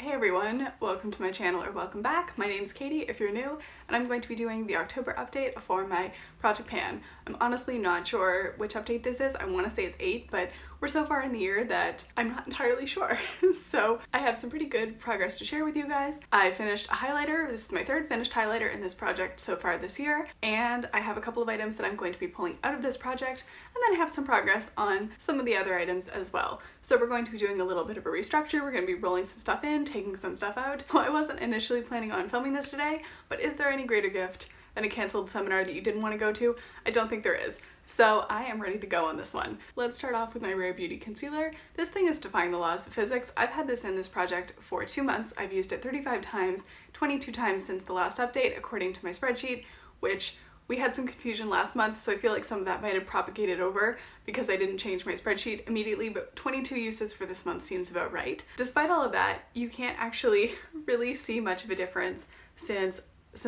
Hey everyone, welcome to my channel or welcome back. My name's Katie if you're new, and I'm going to be doing the October update for my project pan. I'm honestly not sure which update this is. I want to say it's 8, but we're so far in the year that I'm not entirely sure. So I have some pretty good progress to share with you guys. I finished a highlighter. This is my third finished highlighter in this project so far this year, and I have a couple of items that I'm going to be pulling out of this project, and then I have some progress on some of the other items as well. So we're going to be doing a little bit of a restructure. We're going to be rolling some stuff in, taking some stuff out. Well, I wasn't initially planning on filming this today, but is there any greater gift than a canceled seminar that you didn't want to go to? I don't think there is. So I am ready to go on this one. Let's start off with my Rare Beauty Concealer. This thing is defying the laws of physics. I've had this in this project for 2 months. I've used it 35 times, 22 times since the last update, according to my spreadsheet, which we had some confusion last month, so I feel like some of that might have propagated over because I didn't change my spreadsheet immediately, but 22 uses for this month seems about right. Despite all of that, you can't actually really see much of a difference since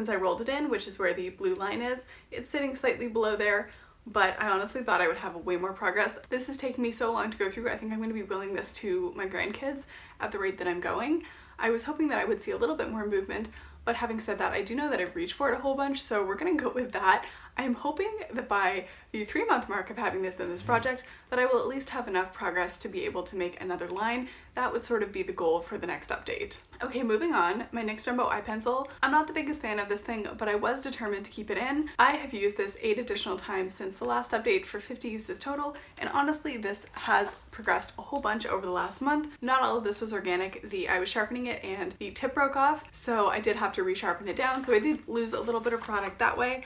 I rolled it in, which is where the blue line is. It's sitting slightly below there, but I honestly thought I would have way more progress. This is taking me so long to go through. I think I'm going to be willing this to my grandkids at the rate that I'm going. I was hoping that I would see a little bit more movement, but having said that, I do know that I've reached for it a whole bunch, so we're gonna go with that. I'm hoping that by the 3-month mark of having this in this project, that I will at least have enough progress to be able to make another line. That would sort of be the goal for the next update. Okay, moving on, my NYX Jumbo eye pencil. I'm not the biggest fan of this thing, but I was determined to keep it in. I have used this 8 additional times since the last update for 50 uses total, and honestly, this has progressed a whole bunch over the last month. Not all of this was organic. I was sharpening it and the tip broke off, so I did have to resharpen it down, so I did lose a little bit of product that way.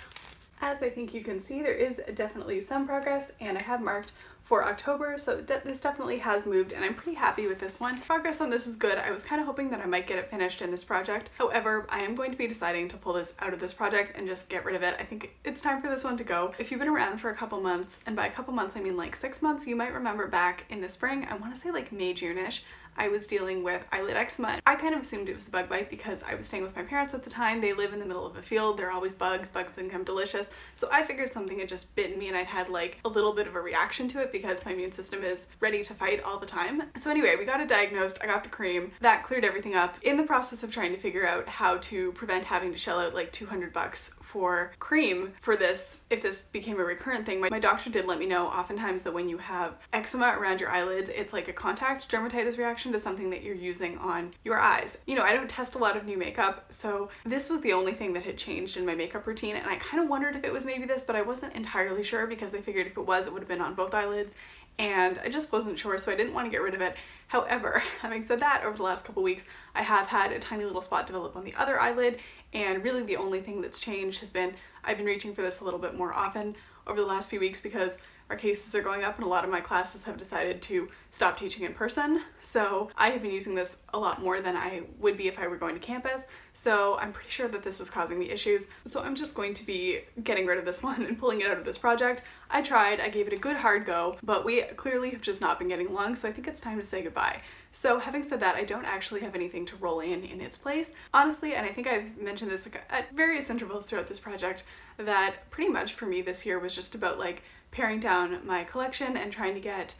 As I think you can see, there is definitely some progress, and I have marked for October, so this definitely has moved, and I'm pretty happy with this one. Progress on this was good. I was kind of hoping that I might get it finished in this project. However, I am going to be deciding to pull this out of this project and just get rid of it. I think it's time for this one to go. If you've been around for a couple months, and by a couple months I mean like 6 months, you might remember back in the spring, I want to say like May, June-ish, I was dealing with eyelid eczema. I kind of assumed it was the bug bite because I was staying with my parents at the time. They live in the middle of a field. There are always bugs. Bugs think I'm delicious. So I figured something had just bitten me and I'd had like a little bit of a reaction to it because my immune system is ready to fight all the time. So anyway, we got it diagnosed. I got the cream. That cleared everything up. In the process of trying to figure out how to prevent having to shell out like $200 for cream for this, if this became a recurrent thing, my doctor did let me know oftentimes that when you have eczema around your eyelids, it's like a contact dermatitis reaction to something that you're using on your eyes. You know, I don't test a lot of new makeup, so this was the only thing that had changed in my makeup routine, and I kind of wondered if it was maybe this, but I wasn't entirely sure because I figured if it was, it would have been on both eyelids, and I just wasn't sure, so I didn't want to get rid of it. However, having said that, over the last couple weeks, I have had a tiny little spot develop on the other eyelid, and really the only thing that's changed has been I've been reaching for this a little bit more often over the last few weeks because our cases are going up and a lot of my classes have decided to stop teaching in person. So I have been using this a lot more than I would be if I were going to campus. So I'm pretty sure that this is causing me issues. So I'm just going to be getting rid of this one and pulling it out of this project. I tried, I gave it a good hard go, but we clearly have just not been getting along, so I think it's time to say goodbye. So having said that, I don't actually have anything to roll in its place. Honestly, and I think I've mentioned this at various intervals throughout this project, that pretty much for me this year was just about like paring down my collection and trying to get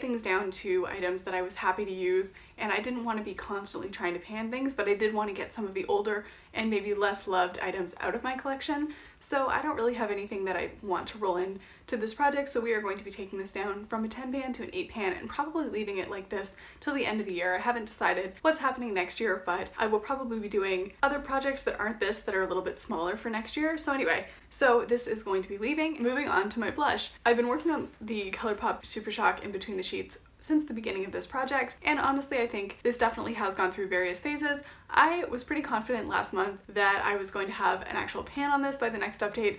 things down to items that I was happy to use, and I didn't want to be constantly trying to pan things, but I did want to get some of the older and maybe less loved items out of my collection. So I don't really have anything that I want to roll in to this project, so we are going to be taking this down from a 10 pan to an 8 pan and probably leaving it like this till the end of the year. I haven't decided what's happening next year, but I will probably be doing other projects that aren't this that are a little bit smaller for next year. So anyway, so this is going to be leaving. Moving on to my blush. I've been working on the ColourPop Super Shock in between the sheets since the beginning of this project, and honestly I think this definitely has gone through various phases. I was pretty confident last month that I was going to have an actual pan on this by the next update.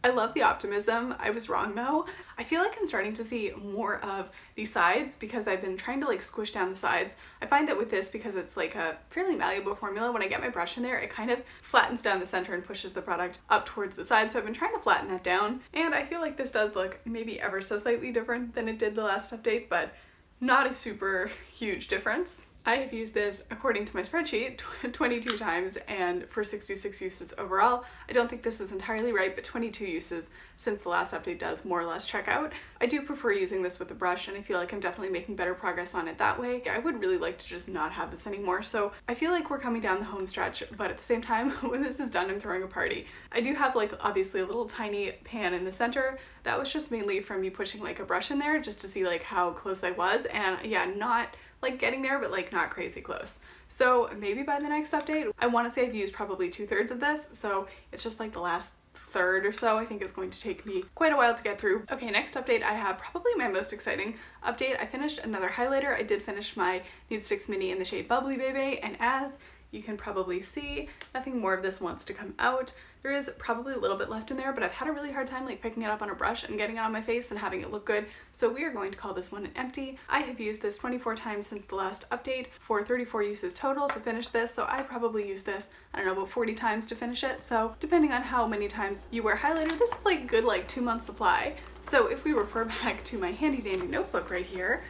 I love the optimism. I was wrong though. I feel like I'm starting to see more of the sides because I've been trying to like squish down the sides. I find that with this, because it's like a fairly malleable formula, when I get my brush in there, it kind of flattens down the center and pushes the product up towards the side. So I've been trying to flatten that down, and I feel like this does look maybe ever so slightly different than it did the last update, but not a super huge difference. I have used this, according to my spreadsheet, 22 times and for 66 uses overall. I don't think this is entirely right, but 22 uses since the last update does more or less check out. I do prefer using this with a brush, and I feel like I'm definitely making better progress on it that way. I would really like to just not have this anymore, so I feel like we're coming down the home stretch, but at the same time, when this is done, I'm throwing a party. I do have like obviously a little tiny pan in the center. That was just mainly from me pushing like a brush in there just to see like how close I was, and yeah, not like getting there, but like not crazy close. So maybe by the next update, I want to say I've used probably 2/3 of this, so it's just like the last third or so I think is going to take me quite a while to get through. Okay, next update I have probably my most exciting update. I finished another highlighter. I did finish my Nude Sticks Mini in the shade Bubbly Baby, and as you can probably see, nothing more of this wants to come out. There is probably a little bit left in there, but I've had a really hard time like picking it up on a brush and getting it on my face and having it look good. So we are going to call this one an empty. I have used this 24 times since the last update for 34 uses total to finish this. So I probably use this, I don't know, about 40 times to finish it. So depending on how many times you wear highlighter, this is like good like 2 months supply. So if we refer back to my handy dandy notebook right here,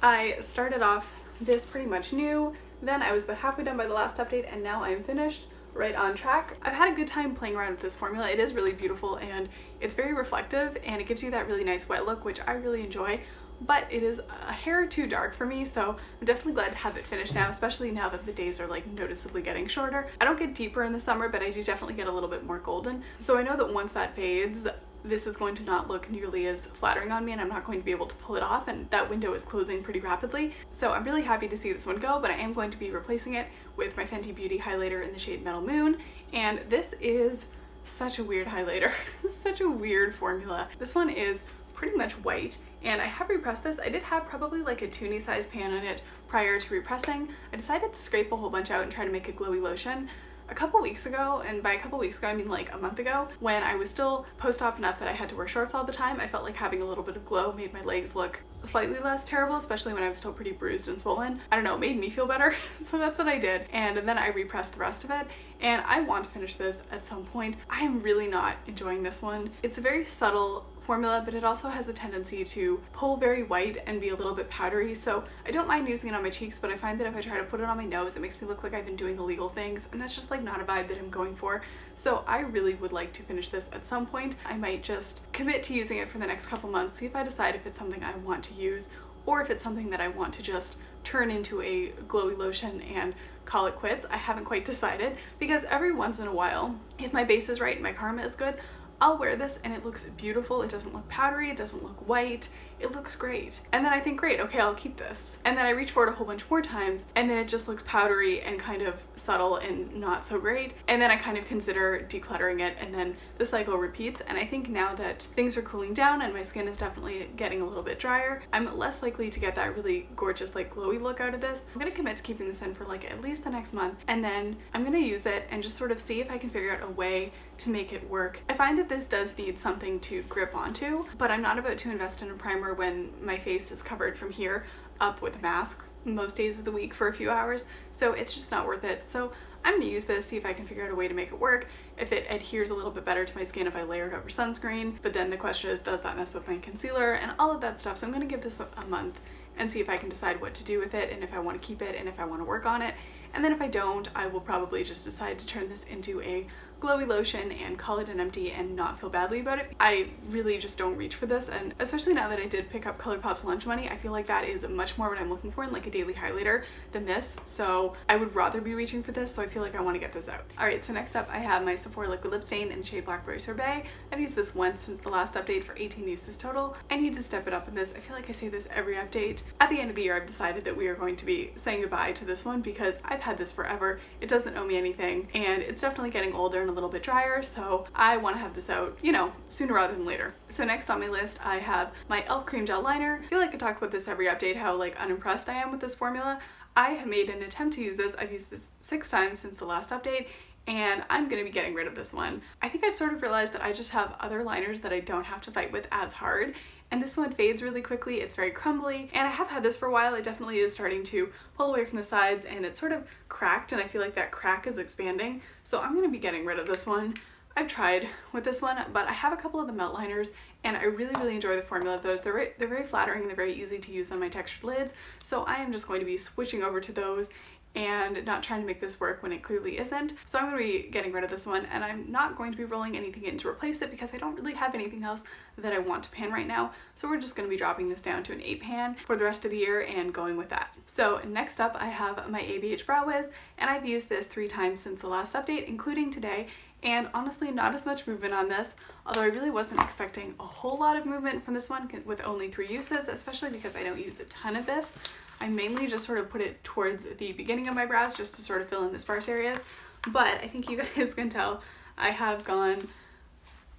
I started off this pretty much new. Then I was about halfway done by the last update, and now I am finished, right on track. I've had a good time playing around with this formula. It is really beautiful and it's very reflective, and it gives you that really nice wet look, which I really enjoy, but it is a hair too dark for me, so I'm definitely glad to have it finished now, especially now that the days are like noticeably getting shorter. I don't get deeper in the summer, but I do definitely get a little bit more golden. So I know that once that fades, this is going to not look nearly as flattering on me, and I'm not going to be able to pull it off, and that window is closing pretty rapidly. So I'm really happy to see this one go, but I am going to be replacing it with my Fenty Beauty highlighter in the shade Metal Moon, and this is such a weird highlighter. Such a weird formula. This one is pretty much white, and I have repressed this. I did have probably like a toonie sized pan on it prior to repressing. I decided to scrape a whole bunch out and try to make a glowy lotion a couple weeks ago, and by a couple weeks ago I mean like a month ago, when I was still post-op enough that I had to wear shorts all the time. I felt like having a little bit of glow made my legs look slightly less terrible, especially when I was still pretty bruised and swollen. I don't know, it made me feel better, so that's what I did, and then I repressed the rest of it, and I want to finish this at some point. I am really not enjoying this one. It's a very subtle formula, but it also has a tendency to pull very white and be a little bit powdery, so I don't mind using it on my cheeks, but I find that if I try to put it on my nose, it makes me look like I've been doing illegal things, and that's just like not a vibe that I'm going for. So I really would like to finish this at some point. I might just commit to using it for the next couple months, see if I decide if it's something I want to use, or if it's something that I want to just turn into a glowy lotion and call it quits. I haven't quite decided, because every once in a while, if my base is right and my karma is good, I'll wear this and it looks beautiful. It doesn't look powdery, it doesn't look white, it looks great. And then I think, great, okay, I'll keep this. And then I reach for it a whole bunch more times, and then it just looks powdery and kind of subtle and not so great. And then I kind of consider decluttering it, and then the cycle repeats. And I think now that things are cooling down and my skin is definitely getting a little bit drier, I'm less likely to get that really gorgeous like glowy look out of this. I'm gonna commit to keeping this in for like at least the next month, and then I'm gonna use it and just sort of see if I can figure out a way to make it work. I find that this does need something to grip onto, but I'm not about to invest in a primer when my face is covered from here up with a mask most days of the week for a few hours, so it's just not worth it. So I'm gonna use this, see if I can figure out a way to make it work, if it adheres a little bit better to my skin if I layer it over sunscreen, but then the question is, does that mess with my concealer and all of that stuff. So I'm gonna give this a month and see if I can decide what to do with it, and if I want to keep it, and if I want to work on it. And then if I don't, I will probably just decide to turn this into a glowy lotion and call it an empty and not feel badly about it. I really just don't reach for this, and especially now that I did pick up ColourPop's Lunch Money, I feel like that is much more what I'm looking for in like a daily highlighter than this, so I would rather be reaching for this, so I feel like I want to get this out. Alright, so next up I have my Sephora Liquid Lip Stain in the shade Blackberry Sorbet. I've used this once since the last update for 18 uses total. I need to step it up in this. I feel like I say this every update. At the end of the year, I've decided that we are going to be saying goodbye to this one because I've had this forever. It doesn't owe me anything, and it's definitely getting older and a little bit drier, so I want to have this out, you know, sooner rather than later. So next on my list I have my e.l.f. Cream Gel Liner. I feel like I talk about this every update, how like unimpressed I am with this formula. I have made an attempt to use this. I've used this 6 times since the last update, and I'm gonna be getting rid of this one. I think I've sort of realized that I just have other liners that I don't have to fight with as hard, and this one fades really quickly. It's very crumbly, and I have had this for a while. It definitely is starting to pull away from the sides, and it's sort of cracked, and I feel like that crack is expanding, so I'm gonna be getting rid of this one. I've tried with this one, but I have a couple of the melt liners, and I really enjoy the formula of those. They're very flattering and they're very easy to use on my textured lids, so I am just going to be switching over to those and not trying to make this work when it clearly isn't. So I'm going to be getting rid of this one, and I'm not going to be rolling anything in to replace it because I don't really have anything else that I want to pan right now. So we're just going to be dropping this down to an 8 pan for the rest of the year and going with that. So next up I have my ABH Brow Wiz, and I've used this 3 times since the last update, including today. And honestly, not as much movement on this, although I really wasn't expecting a whole lot of movement from this one with only 3 uses, especially because I don't use a ton of this. I mainly just sort of put it towards the beginning of my brows just to sort of fill in the sparse areas. But I think you guys can tell I have gone,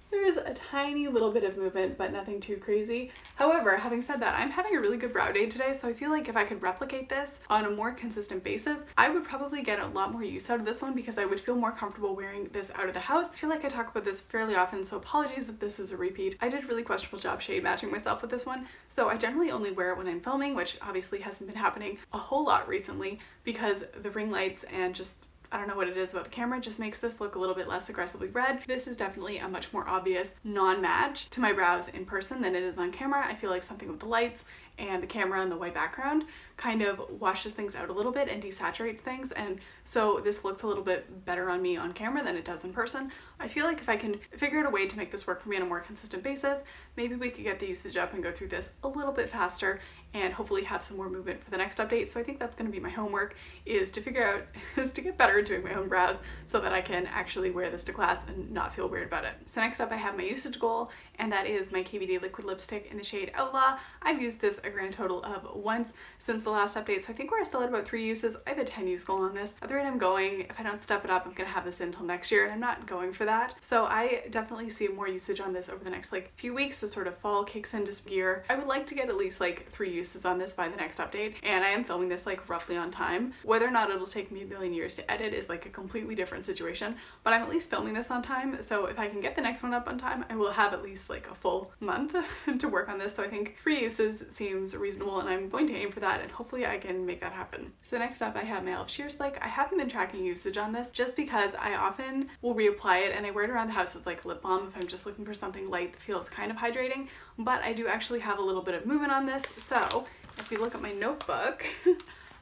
there's a tiny little bit of movement, but nothing too crazy. However, having said that, I'm having a really good brow day today, so I feel like if I could replicate this on a more consistent basis, I would probably get a lot more use out of this one because I would feel more comfortable wearing this out of the house. I feel like I talk about this fairly often, so apologies if this is a repeat. I did a really questionable job shade matching myself with this one, so I generally only wear it when I'm filming, which obviously hasn't been happening a whole lot recently because the ring lights and just I don't know what it is about the camera, just makes this look a little bit less aggressively red. This is definitely a much more obvious non-match to my brows in person than it is on camera. I feel like something with the lights and the camera and the white background kind of washes things out a little bit and desaturates things, and so this looks a little bit better on me on camera than it does in person. I feel like if I can figure out a way to make this work for me on a more consistent basis, maybe we could get the usage up and go through this a little bit faster and hopefully have some more movement for the next update. So I think that's going to be my homework, is to figure out is to get better at doing my own brows so that I can actually wear this to class and not feel weird about it. So next up I have my usage goal, and that is my KVD liquid lipstick in the shade Outlaw. I've used this a grand total of once since the last update, so I think we're still at about 3 uses. I have a 10 use goal on this. At the rate I'm going, if I don't step it up, I'm gonna have this until next year, and I'm not going for that. So I definitely see more usage on this over the next few weeks as sort of fall kicks into gear. I would like to get at least 3 uses on this by the next update, and I am filming this roughly on time. Whether or not it'll take me a million years to edit is a completely different situation, but I'm at least filming this on time, so if I can get the next one up on time, I will have at least a full month to work on this. So I think 3 uses seems reasonable, and I'm going to aim for that, and hopefully I can make that happen. So next up I have my e.l.f. Sheer Slick. I haven't been tracking usage on this just because I often will reapply it, and I wear it around the house as lip balm if I'm just looking for something light that feels kind of hydrating, but I do actually have a little bit of movement on this. So if you look at my notebook,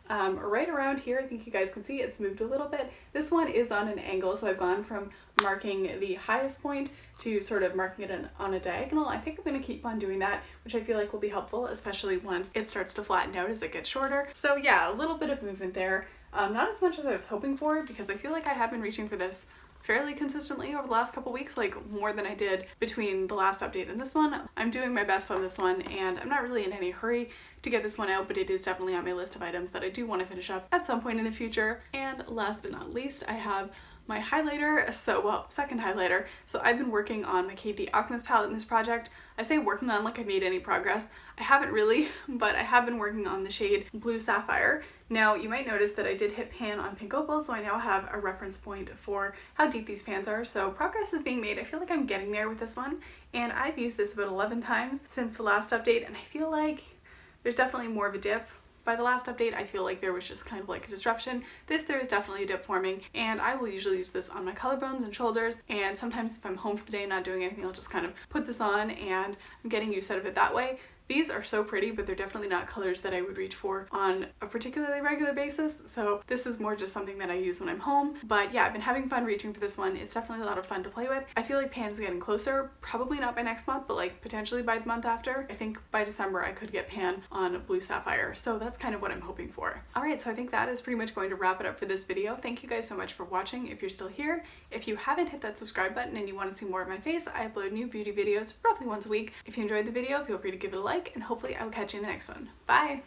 right around here, I think you guys can see it's moved a little bit. This one is on an angle, so I've gone from marking the highest point to sort of marking it on a diagonal. I think I'm going to keep on doing that, which I feel like will be helpful, especially once it starts to flatten out as it gets shorter. So yeah, a little bit of movement there. Not as much as I was hoping for, because I feel like I have been reaching for this fairly consistently over the last couple weeks, more than I did between the last update and this one. I'm doing my best on this one, and I'm not really in any hurry to get this one out, but it is definitely on my list of items that I do want to finish up at some point in the future. And last but not least, I have my highlighter, second highlighter. So I've been working on my KVD Alchemist palette in this project. I say working on like I made any progress. I haven't really, but I have been working on the shade Blue Sapphire. Now you might notice that I did hit pan on Pink Opal, so I now have a reference point for how deep these pans are. So progress is being made. I feel like I'm getting there with this one, and I've used this about 11 times since the last update, and I feel like there's definitely more of a dip. By the last update, I feel like there was just kind of a disruption. There is definitely a dip forming, and I will usually use this on my collarbones and shoulders, and sometimes if I'm home for the day not doing anything, I'll just kind of put this on, and I'm getting use out of it that way. These are so pretty, but they're definitely not colors that I would reach for on a particularly regular basis, so this is more just something that I use when I'm home. But yeah, I've been having fun reaching for this one. It's definitely a lot of fun to play with. I feel like pan is getting closer, probably not by next month, but potentially by the month after. I think by December I could get pan on Blue Sapphire, so that's kind of what I'm hoping for. Alright, so I think that is pretty much going to wrap it up for this video. Thank you guys so much for watching if you're still here. If you haven't hit that subscribe button and you want to see more of my face, I upload new beauty videos roughly once a week. If you enjoyed the video, feel free to give it a like, and hopefully I will catch you in the next one. Bye!